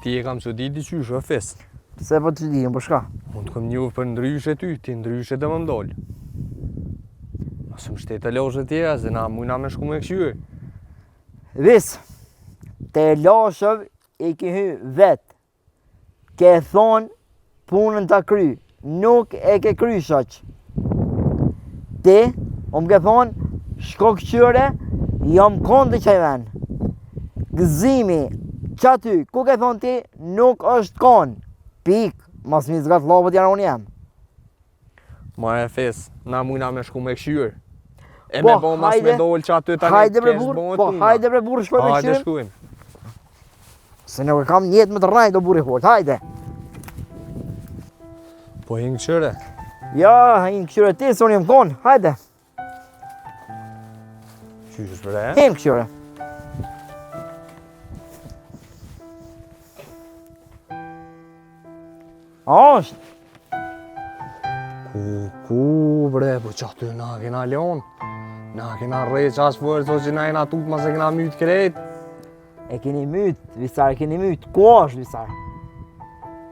ti e kam që diti qysh, o fes. Se po të dijem, për shka? Unë të kom njohë për ndryshe ty, ti ndryshe dhe më mdollë. Asë më shtetë e loshe tjera, se na mujna me shku me këshyë. Vis, te lashëv i ki hy vetë. Ke thonë punën të kry, nuk e ke kry shaq. Ti, o më ke thonë, shko këqyre, jam konë të qaj venë. Gëzimi, që aty, ku ke thonë ti, nuk është konë. Pik, mas mi zgatë lopët janë unë jam. Ma e fes, na mujna me shku me këshyër. E me bo mas me dollë që aty tani hajde bre kesh burë, bëhet po puna. hajde bre burë shkoj me Hajde këshyrin. shkujmë. Se nuk e kam njetë më të rrajt do burë i hoqë, hajde. Po hinë këshyre. Ja, hinë këshyre ti, se unë jem konë, hajde. Qysh bre? Hinë këshyre. Ashtë. Ku bre, po që aty na kena leon. Na kena rrejt që ashtë fërë, so që na kena tutë ma se kena mytë krejt. E keni mytë, Visar, e keni mytë. Ku është, Visar?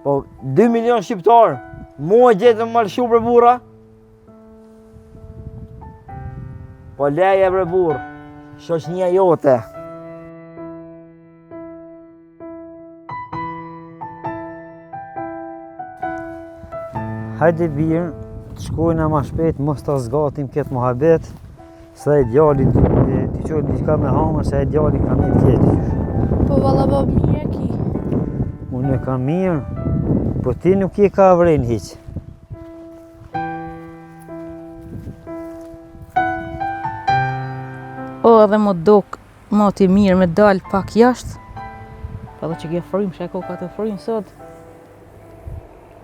Po, 2 milion shqiptarë, mu e gjetën më lëshu për burra? Po leje bre burë, shoqënia jote. Hajde birë, të shkojna ma shpejt, mos të zgatim këtë muhabet, se e djali ti qojnë diçka me hama, se e djali ka mirë tjetë. Po valla bab mirë ki. Unë e kam mirë, po ti nuk je ka vren hiq. O, edhe më dok, ma ti mirë me dal pak jashtë. Pa dhe që ke frim, shako ka të frim sot.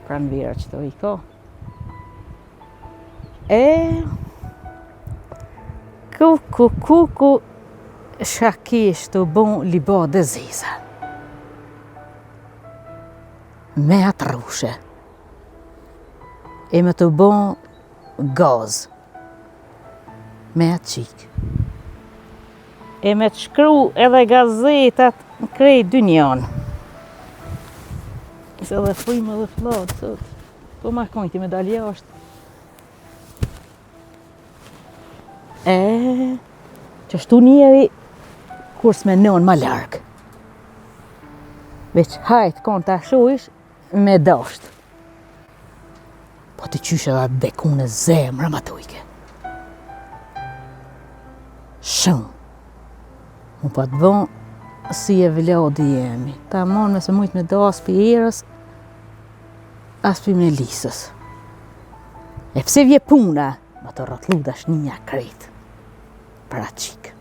Pranë vera që të i ka. Ku, shakesh të bon liba dhe ziza. Me atë rushe. E me të bon gaz. Me atë qik. E me të shkru edhe gazetat në krejt dynjan. Se edhe frimë edhe flatë sot. Po ma kojti me dalë jashtë. Që shtu njeri kur s'me nënë ma largë. Veç hajtë konë të ashojsh me dashtë. Po të qyshe dhe bekune zemra ma tujke. Shumë. Mu pa të bon si e vladi jemi. Ta mon me se mujtë me da as për erës, as për me lisës. E pse vje puna, ma të rotlu dash një kretë. Pra qikë.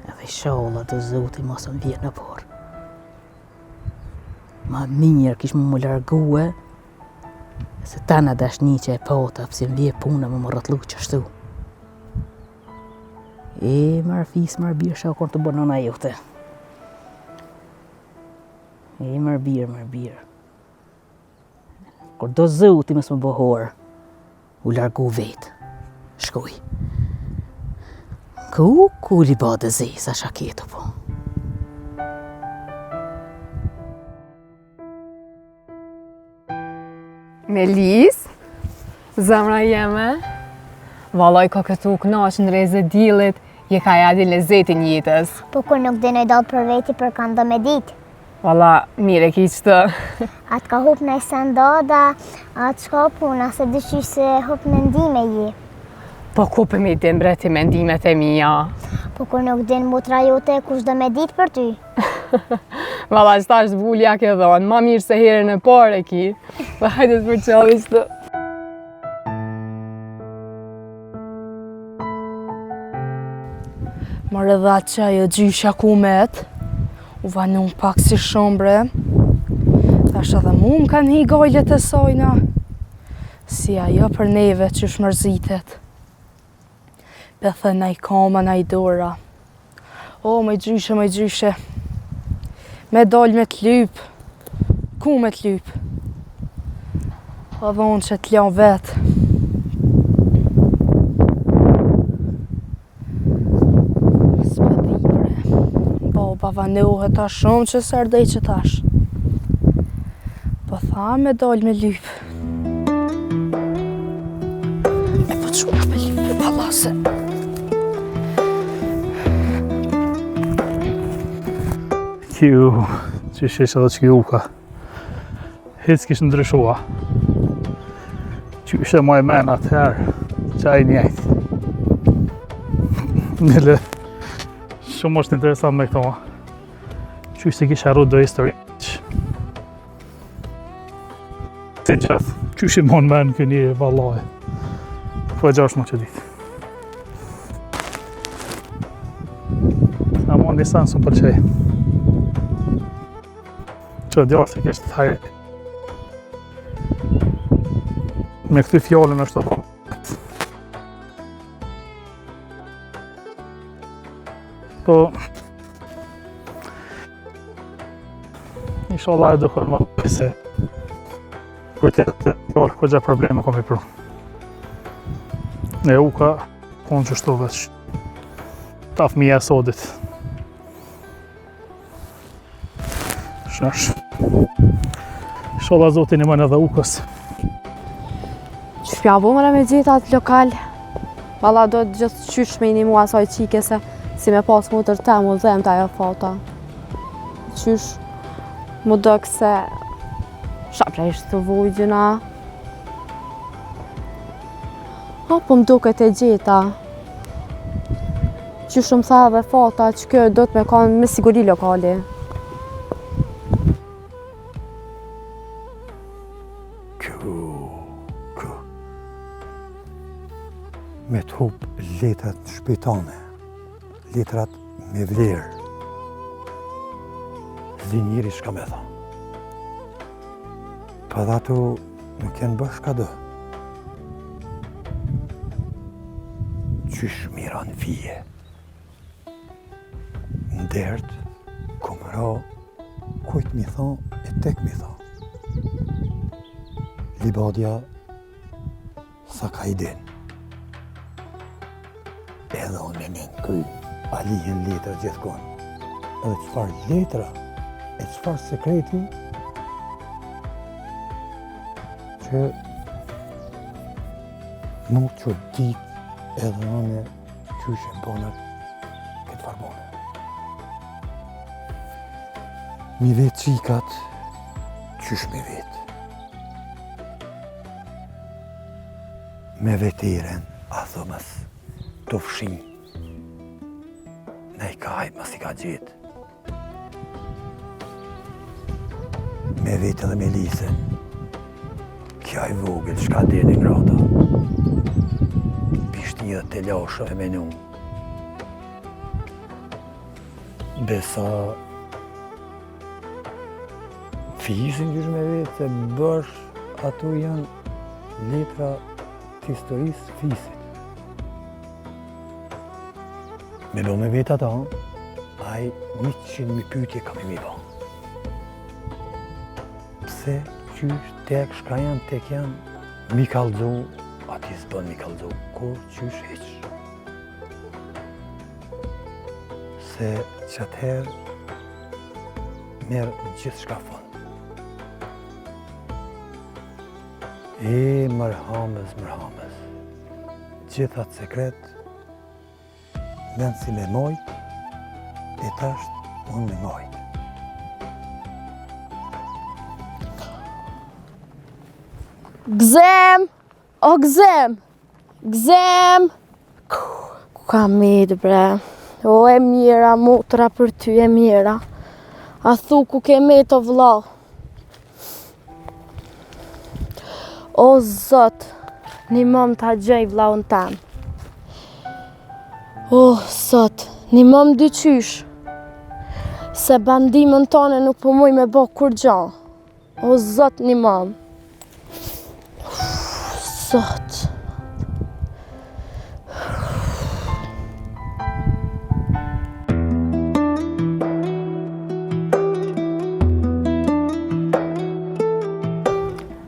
Edhe shala të zoti mos më vje në porë. Ma mirë kish më largue, se tana dash një që e pota, pse më vje puna më rotlu qështu. Marë fis, marë birë, shau konë të bonona jote. Marë birë. Kur do zoti mësë më bohorë, u largu vetë, shkoj. Ku li ba dhe zi, sa shaketo po. Melis, zemra jeme, valoj ka këtu knaq në reze dilit, je ka jadi lezetin jetës. Po kur nuk dinoj dalë për veti për kanë do me ditë. Valla, mire ki qëtë. Atë ka hup në senda da, atë shka puna, se dëshish se hup mendime ji. Po ku për me din breti mendimet e mija? Po kur nuk din mutra jote, kush do me ditë për ty? Valla, qëta është vulja ke dhonë, ma mirë se herën e pare ki. Dhe hajde të për qëllis të. Mërë dhe atë që ajo gjysha kumet, u vanun pak si shombre. Thash edhe mu më kanë hi gajlet e sajna, si ajo për neve që shmërzitet. Bethe na i kama, na i dora. O, me gjyshe. Me dal me t'lyp. Ku me t'lyp? O dhonë që t'ljan vetë. pavaneohet ta shumë që sërdej që tash. Po tha me dal me lyp. E po të shumë me lyp e palase. Kjo, që shesh edhe që kjo uka. Hec kishë ndryshua. Që ishe maj men atëherë, që a i njejtë. Nile, shumë është interesant me këto. Që se kishe arru do histori. Të gjithë, që ishe mon men këni e valaj. Po e gjash më që ditë. A mon një sensë më përqej. Që djarë se kështë të hajri. Me këtë fjallën është të po inshallah e duhet më pëse për të fjallë këgja probleme kom i pru. E uka konë që shtu veç ta fëmija e sodit. Shnash. Inshallah zotin i mënë edhe ukës. Shpja bumëra me gjithë atë lokal. Valla do të gjithë qysh me një mua asaj qike se si me pas mu tërte mu dhem të ajo fata. Qysh mu do këse shaprejsh të vujgjuna. Po më duke të gjitha. Qysh më tha dhe fata që kjo do të me kanë me siguri lokali. Me të hup letrat shpejtane, letrat me vlerë. Zdi njëri shka me tha. Pa dhe ato nuk janë bësh ka dë. Qysh mira në fije. Në dertë, kom ra, kujt mi tha e tek mi tha. Libadja sa ka i din. Edhe unë me menë kuj, a lihen letra gjithkonë. Edhe qëfar letra, e qëfar sekreti, që nuk që dit edhe unë qyshe bonat këtë farbone. Mi vetë qikat, qysh mi vetë. Me veteren, a thomës, të fshin, ne i ka hajt mas i ka gjithë. Me vetë edhe me lisen, kja i vogël shka deri ngrata. Pishti dhe të lashë e menu. Besa fisin gjysh me vetë se bësh ato janë letra të historisë fisit. Me do me vetë ata, aj 100.000 pyetje kam i mi ba. Pse, qysh, tek, shka janë, tek janë, mi kallëzo, ati s'bën mi kallëzo, kur, qysh, heq. Se që atëherë, merë gjithë shka fund. E, mërhamës, gjithë atë sekret, men si me mojt, e tasht unë me mojt. Gzem! O gzem! Gzem! Ku ka mirë bre? O e mira, motra për ty e mira. A thu ku ke me të vlla? O zot, një mëm t'a gjej vllaun tem. Oh, sot, një mëm dyqysh, se bandimën tane nuk po muj me bo kur gja. O, zot, një mëm. Sot.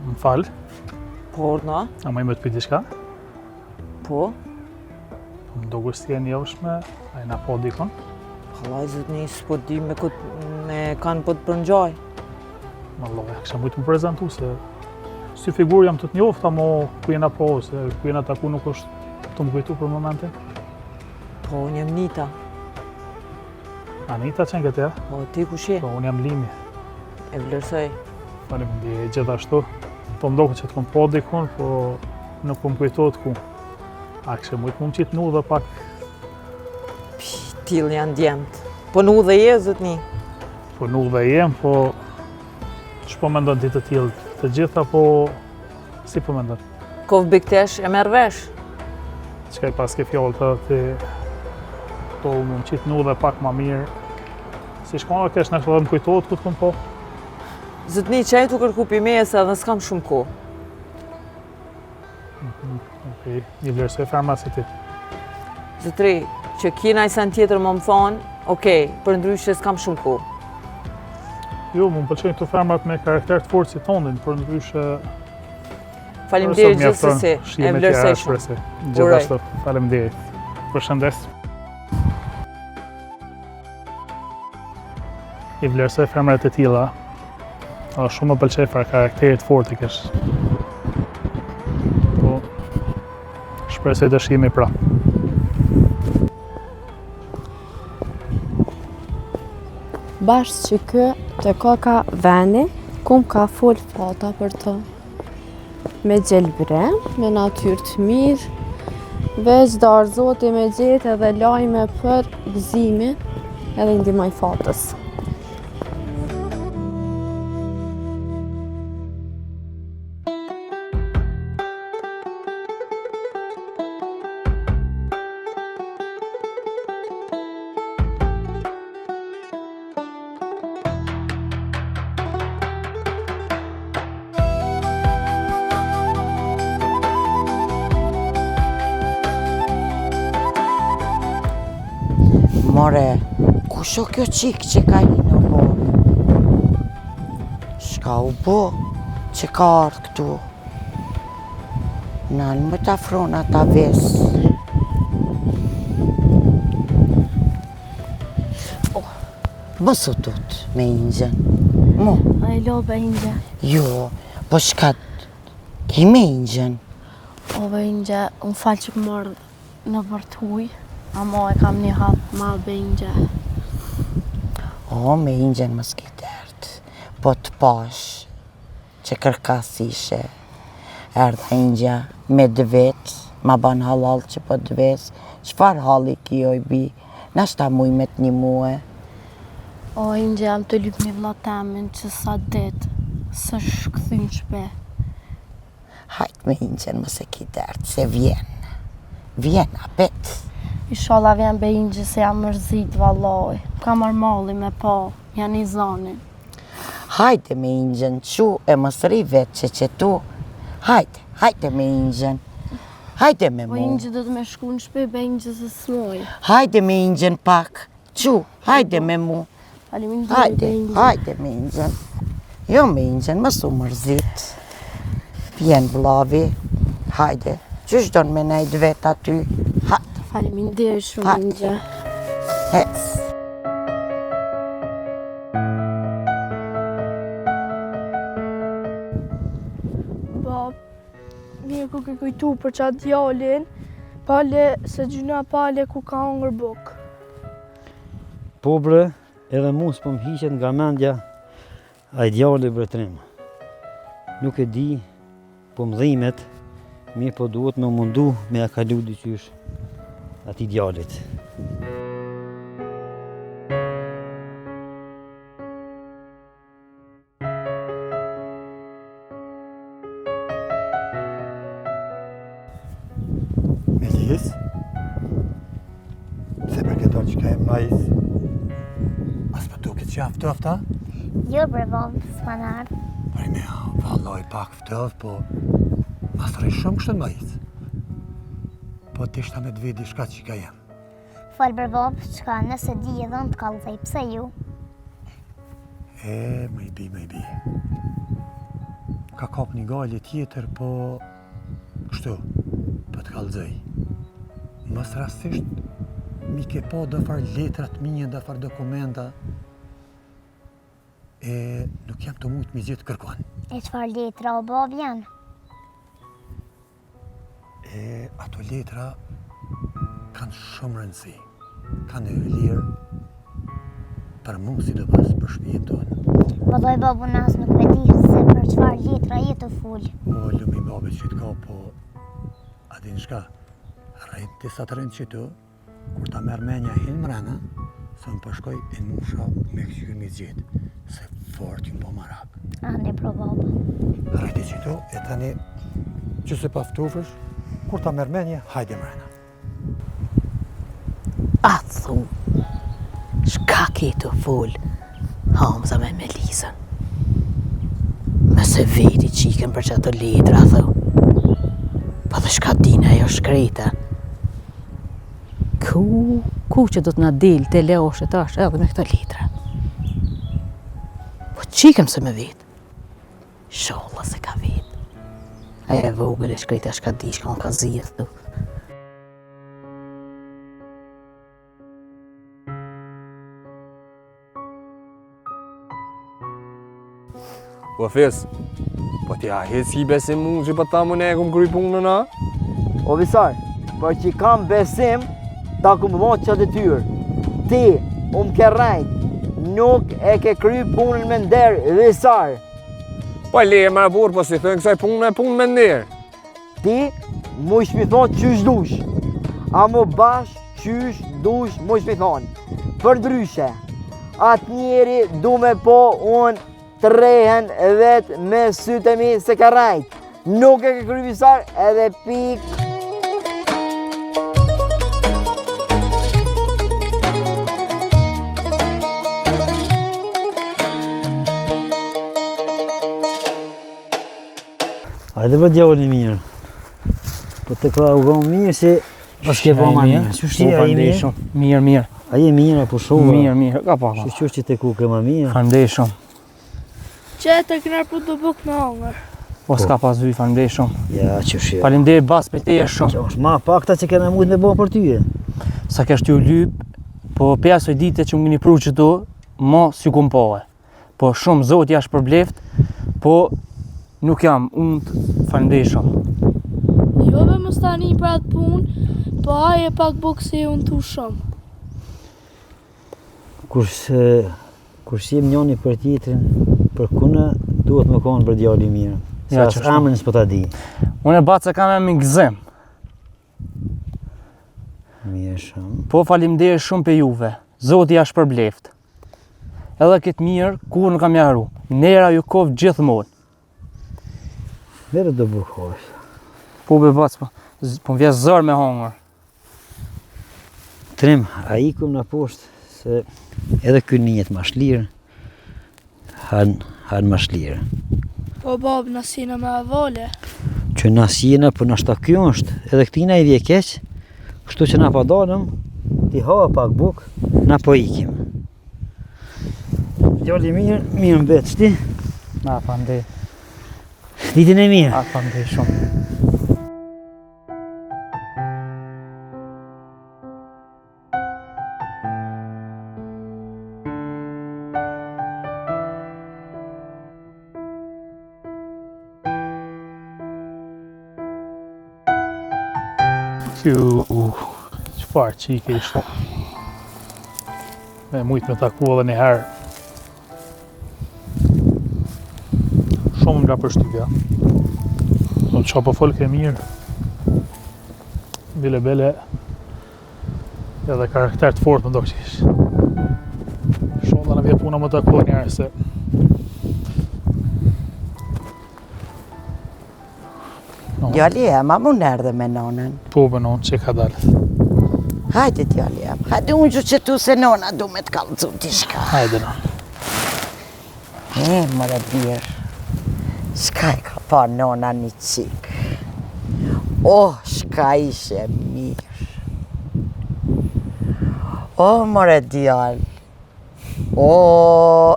Më falë, Por, na? a ma i më të piti shka? Po? Më do gustje një javshme, a i na po dikon? Po, Vallaj zotni, s'po di me kanë po të përngjaj. Vallaj, kisha mujtë më prezentu se si figur jam të njofta, mo ku jena po, se ku jena taku nuk është të më kujtu për momente. Po, unë jam Nita. Anita qenë këtë ja? Po, ti kush je? Po, unë jam Limi. E vlerësoj. Faleminderit gjithashtu. Po mdoku që të kom po dikun, po nuk po më kujtohet ku. A kishe mujtë më qitë nu dhe pak. Till janë djemët. Po nu dhe je, zotni? Po nu dhe jem, po që po mendon ti të tillë? Të gjitha, po si po mendon? Kov biktesh e merr vesh? Qka i pas ke fjallë të ti to më qitë nu dhe pak ma mirë. Si shkona kesh nështë dhe më kujtohet ku të kom po? Zotni, që e tu kërku pi meje se dhe s'kam shumë ko. Okej, i vlerësoj ferma si ti. Zotri, që kina i sen tjetër më thonë, okej, për ndryshe s'kam shumë ko. Jo, më pëlqenjë këto fermat me karakter të fortë si tonin, për ndryshe... Faleminderit gjithsesi, e vlerësoj shumë. Gjithashtu, faleminderit. Përshëndes. I vlerësoj fermat e tilla. Shumë më pëlqej fare karakterit fortë i kesh. Po, shpresoj të shihemi pra. Bashkë që kë të ka veni, kum ka full fata për të. Me gjelbre, me natyrë të mirë, veç da arzoti me gjetë edhe lajme për gëzimin edhe ndihmoj fatës. More, kush o kjo qik që ka një në borë? Shka u bo që ka ardhë këtu? Nalë më të afrona ta vesë. Më sotut me Ingjen. Mo. A e lo be Ingje? Jo, po shka ki me Ingjen? O be Ingje, unë falë që mërë në vërtuj. Amo e kam një hapë ma be Ingje. O, me Ingjen më s'ki dertë. Po të pash që kërkas ishe. Erdha Ingja me dëvet, ma ban halal që po dëves. Qfar halli kjo i bi? Nashta muj me t'ni muë. O, Ingje, jam të lyp një vlatemin që sa ditë, së shkëthym shpe. Hajt me Ingjen më se ki dertë, se vjen. Vjen, apet. Ishala vjen be Ingje se jam mërzit vallaj. Ka marrë malli me pa, janë i zonin. Hajde me Ingjen, qu e mësëri vetë që tu. Hajde me Ingjen. Hajde me mu. Po Ingje do të me shku në shpe be Ingje se s'moj. Hajde me Ingjen pak. Qu, hajde me mu. Hajde me Ingjen. Jo me Ingjen, më su mërzit. Vjen vllavi. Hajde. Qysh do në me nejt vetë aty? Hajde. Faleminderit shumë, Ingje. Hec. Bab, mirë ku ke kujtu për qatë djallin, pale se gjyna pale ku ka hongër buk. Po bre, edhe mu s'po më hiqet nga mendja a i djalli bretrim. Nuk e di, po më dhimet, mirë po duhet me mundu me a kalu diqysh ati djallit. Melis, se për këto që ka e majz, as për duke që aftofta? Jo bre babë, s'pan ardhë. Pari me, valloj pak ftoft, po mas rri shumë kështë në majz. Po t'ishta me t'vedi shka që ka jem. Falë bre babë, qka nëse di edhe në t'kallë dhe i pse ju. Me i bi. Ka kap një gallë tjetër, po kështu, po t'kallëzoj. Mos rastisht, mi ke po do far letrat minja, do far dokumenta, e nuk jam të mujtë mi gjithë kërkon. E çfarë letra o bab janë? E ato letra kanë shumë rëndësi, kanë e lirë për mu si do pas për shpijen tonë. Vëlloj babu nas nuk e di se për çfarë letra je të ful. O, lumi babit që t'ka, po, a din shka, rrejt disa të rëndë që tu, kur ta merë menja hinë mrena, se më përshkoj e nusha me këqyrë mi zjetë, se fort ju po marak. Ande pro babu. Rrejt që tu, e tani, që se paftufësh, kur ta merë menja, hajde mrena. A thu, shka ke të full, Hamza me Melisën. Mëse veti qiken për që ato letra, thu. Pa dhe shka dina ajo shkreta. Ku që do t'na del të leoshe tash edhe me këto letra. Po qikem se me vet. Sholla se ka vet. Aja vogël e shkreta shka di shka unë ka zirë, thu. Po fes, po t'ja hec si besim mu që pa ta më ne kom kry punën na? O visar, për që kam besim, ta ku më që të tyrë. Ti, ke rajt, nuk e ke kry punën me nderë, visar. Po le e marë burë, po si thënë kësaj punë me nderë. Ti, mu shmi thonë qysh dush. A mu bash qysh dush mu shmi thonë. Për ndryshe, atë njeri du me po unë të rehen vetë me sytë e mi se ka rajt. Nuk e ke kry visar edhe pik. Hajde për djallin i mirë. Po të ka u gonë mirë se pas ke po ma mirë. Qështë a i mirë? Mirë. A i mirë apo shumë? Mirë, ka pa. Qështë që të ku ke ma mirë? Fandeshëm. Që e të këna për të buk në hangër. Po s'ka pas vyj, fandeshëm. Ja, qështë. Falimderit bas për te e shumë. Ma pakta që kena mujtë me bo për tyje. Sa kesh t'ju lyp, po pesoj dite që më një pru që tu, ma si kum pohe. Po shumë zot jash për bleft, po nuk jam unë fandeshëm. Jo be më stani për atë punë, po aje pak buk si unë tu shumë. Kur jem njoni për tjetrin, për kuna duhet më konë për djalli mirë. Se as amën s'po ta di. Unë e batë se kam e më gëzim. Mirë shumë. Po falimderit shumë për juve. Zoti jash për bleft. Edhe këtë mirë, kur nuk kam jaru. Nera ju kovë gjithmonë. Vere do bukosh. Po be batë, po më vjes zërë me hongër. Trim, a ikum në poshtë, se edhe kjo njët ma shlirë, hanë ma shlirë. Po babë nësina me avale. Që nësina, po nështë ta kjo është, edhe këtina i vje keqë, kështu që na pa dalëm, ti hava pak buk, na po ikim. Djalli mirë, mirë mbetë, shti? Na, fande. Ditin e mirë? A, fande shumë. Qëfar qike ishte. Me mujtë me taku edhe një herë. Shumë nga përshtypja. Do të qa po folk e mirë. Bile edhe karakter të fort më do që ishtë. Shumë dhe në vje puna më taku një herë se Djalli ma mu nërë me nonën. Po be nonë që ka dalë. Hajde djalli hajde unë që tu se nona du me t'kallëzu t'i shka. Hajde nonë. Mëre birë, shka i ka pa nona një qikë. Shka ishe mirë. Mëre djallë.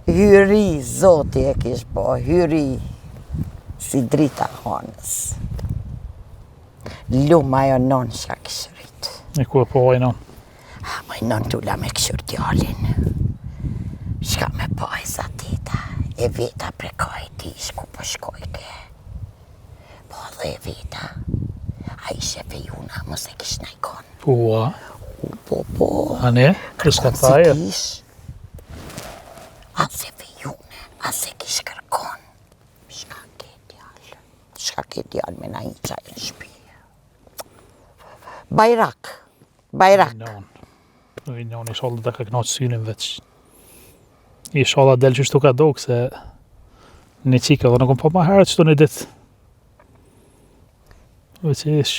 Hyri, zoti e kish po, hyri. Si drita hanës. Luma jo non shka kishë rritë. E ku e po ojë non? Moj nën tulla me këshur djallin. Shka me pajza tita, e veta prekaj tish ku po shkojke. Po dhe e veta, a ishe fejuna, mos e kish najkon. Po, Po. a ne? Kërës ka thaje? As e fejune, as e kish kërkon. Shka ke djall me na i qaj në shpi. Bajrak. I non, inshallah da ka knaqë synin veç. Inshallah del që shtu ka do, se një qika, dhe në kom pa ma herët qëtu një dit. Veç ish.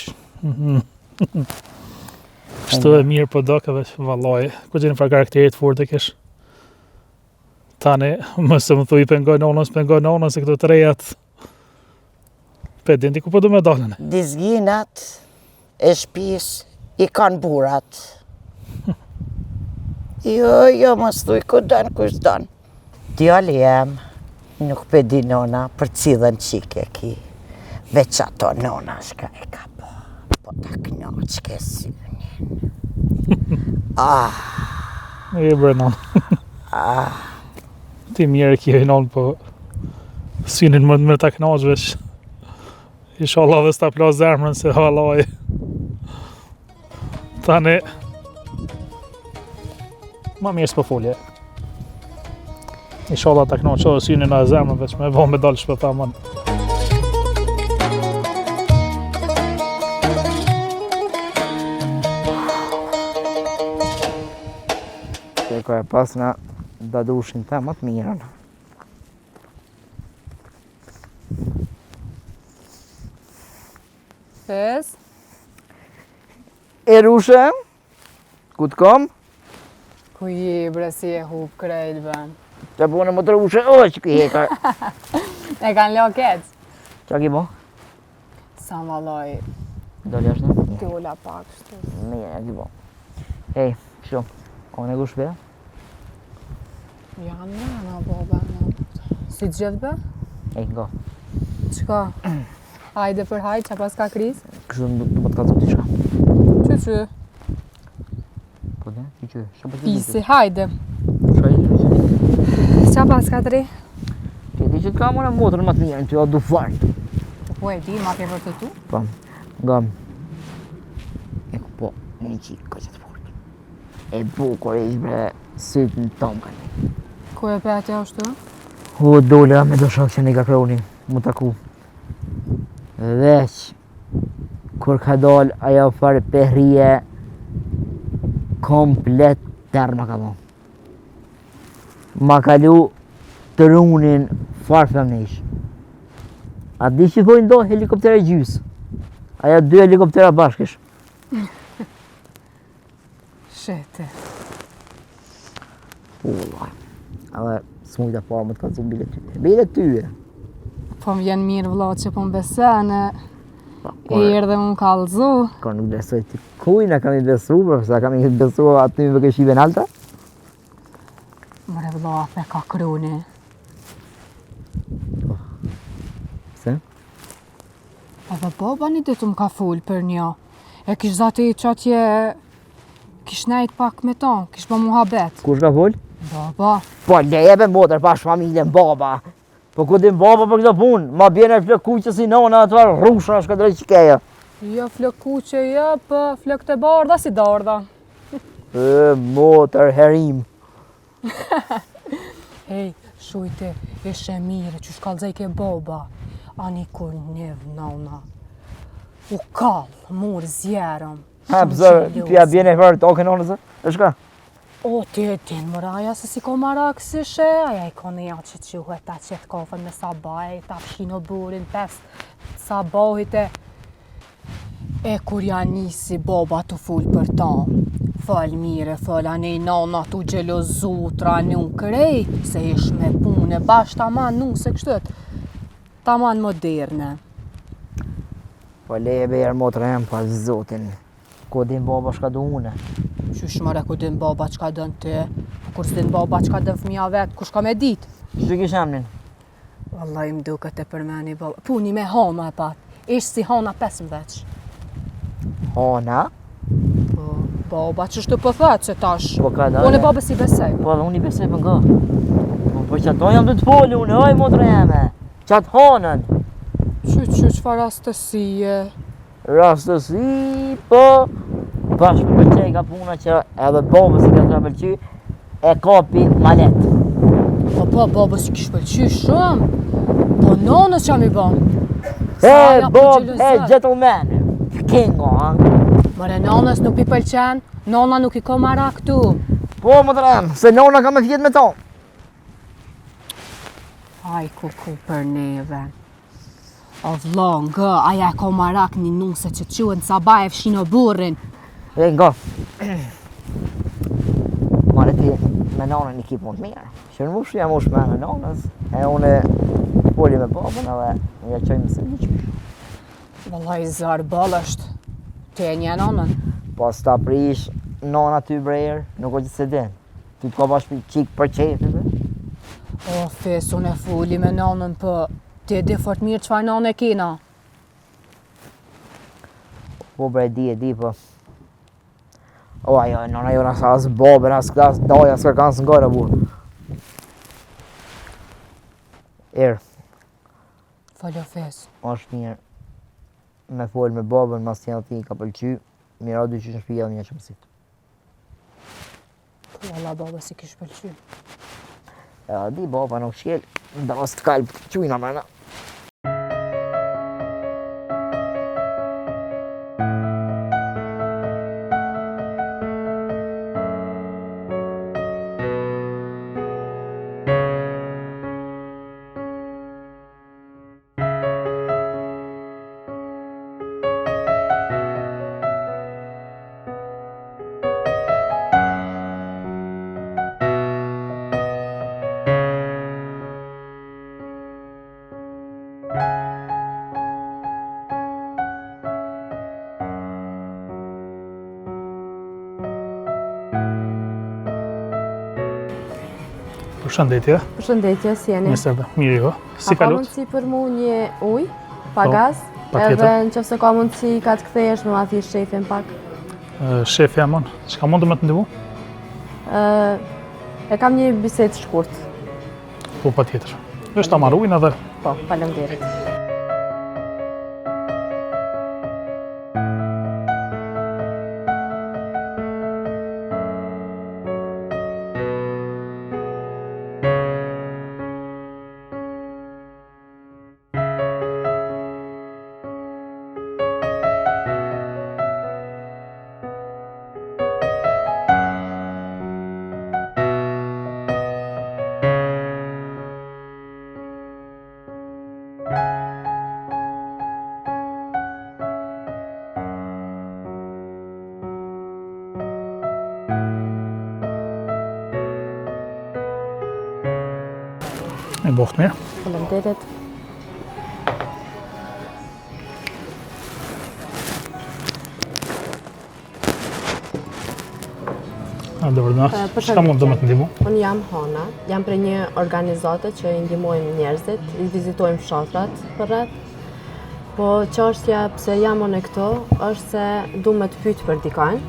Shtu e mirë po do ka veç, vallaj. Ku gjenë për karakterit forte kesh. Tani, mësë më thuj pengoj nonën, se këto të rejat. Pe dindi ku po du me dalën. Dizginat e shpis i kanë burat. Jo, mos thuj ku dan, kush dan. Djali jem, nuk pe di nona për cilën qike ki. Veç ato nona shka e ka po ta knoqke synin. E bre non. Ti mirë kjo i non, po synin më ta knoq veç. Inshallah dhe s'ta plas zemrën se halaj. Tani, ma mirë s'po folje. Inshallah ta knoq edhe synin e zemrën veç me vë me dalë shpëta man. Ka e pas na dadushin ta më të mirën. Pes? E rushe, ku të kom? Ku je bre si e hup krejt ben? Qa po në më të rushe, që ki heka. E kanë lo kec? Qa ki bo? Sa më loj. Doli ashtë në? Ti ula pak shtu. Mire, ki bo. Ej, kështu, o në gush be? Janë në boba në. Si të gjithë be? Ej, ngo. Qka? Hajde për hajde, qa pas ka kriz? Kështu du më të kalëzëm t'i shka. Që? Po dhe, që? Pisi, hajde. Qa pas ka tri? Që ti që t'ka më në motrën më të mirën, që jo du fartë. Po e di, ma ke vërtë tu? Po, nga e ku po, një qikë ka që të fortë. E bukur e ishbre sytë në tomë kanë. Ku e pe atja është tu? O, dole me do shakë që një ka kroni, mu taku. Veç, kur ka dol ajo farë pehrije, komplet tërë ma ka bo. Ma kalu të runin farë femnish. A di që thojnë do helikoptere gjysë. Aja 2 helikoptera bashkësh. Shete. Ula, edhe s'mujta parë më të kalëzun bile tyje. Bile tyje. Po më vjen mirë vlla që po më besene. E erdhe unë kalëzu. Ka nuk besoj ti kujna kam i besu, përsa kam i besu aty me këshive në alta. Mre vlla, pe ka kruni. Se? Edhe baba një ditë më ka full për një. E kish zati qatje, kish nejt pak me ton, kish po muhabet. Kush ka full? Baba. Po lebe motër, pash familjen baba. Po ku din baba për këto punë, ma bjene flëk kuqë si nona atëvar rrusha shka drejt qikeja. Jo flëk kuqe, jo, po flëk të bardha si darda. Motër, herim. Hej, shujte, ishe mire, që shkallzej ke baba. Ani kur nev nona. U kallë, murë zjerëm. Ha, pëzër, pja bjene farë të oke nonëzë, e shka? O, ti e din, mëraja, se si ko marak si she, aja i ko në ja që quhet ta qetë kofën me sabaj, ta fshino burin, 5 sabahit e kur janë nisi baba të full për ta. Fal mire, fal anej nana tu gjelozu, tra nuk krejt, se ish me pune, bash taman nuk se kështët, taman moderne. Po lebe jarë motër e më pas zotin, ko din baba shka du une. Qysh mëre ku din baba qka dën ti, kur s'din baba qka dën fëmija vetë, kush ka me dit? Që kish emnin? Vallaj më duke të përmeni baba, puni me hana e pat, ish si hana 5 veç. Hana? Po, baba, që shtu po thëtë që tash? Po ka da. Unë e babës i besej. Po dhe unë i besej për nga. Po që ato jam të të folë unë, oj motra jeme. Që atë honën. Qëfar rastësie? Rastësi, po. Bashkë më pëlqej ka puna që edhe babës i ka të pëlqy, e kapi malet. Po, babës i kish pëlqy shumë. Po nonës që jam i bom. Bob, gentleman. Kingo, ha? Mëre, nonës nuk i pëlqen, nona nuk i ka mara këtu. Po, më të rem, se nona ka me fjetë me to. Aj, kuku për neve. O vlon, gë, aja ka marak një nuse që quen Sabaj e fshin o burrin. E, nga. Mare ti me nonën i kipë mund mirë. Që në mushë jam ushë me në nonës, e une poli me babën edhe ja qojnë se një qysh. Vëllaj, zarë bëllësht, të e një nonën. Pas ta prish nona ty brejër, nuk o që se din. Ty të ka bashkë qikë për qefë, O, fes, unë e fuli me nonën, për ti e di fort mirë qëfar nonë e kina. Po bre, di, po. O, ajo, nona jo nësa asë babën, asë klas, daja, asë kërkanë së ngore, burë. Erë. Faljo, fes. Ashtë mirë. Me folë me babën, mas tjenë ti ka pëlqy, mira dy që në shpija një që mësit. Valla, baba si kish pëlqy. Ja, di baba nuk shkel, nda mos të kalp të qujna mërna. Përshëndetje. Përshëndetje, si jeni? Mirë jo. Si A ka kalot? mundësi për mu një ujë, pa gaz, patjetër. edhe në qëfëse ka mundësi ka të kthehesh me ma thjesht shefin pak. Shefi jamon, çka mund të më të ndihmu? E kam një bisedë shkurt. Po patjetër. Është ta marr ujin edhe Po, faleminderit. e boft mirë. Faleminderit. Çka mund të më të ndihmu? Unë jam Hana, jam prej një organizate që i ndihmojmë njerëzit, i vizitojmë fshatrat për rreth. Po çështja pse jam unë këtu është se du me të pyet për dikën.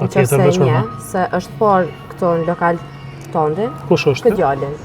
Patjetër, se është por këtu në lokal tondi. Kush është? Këtë djalin.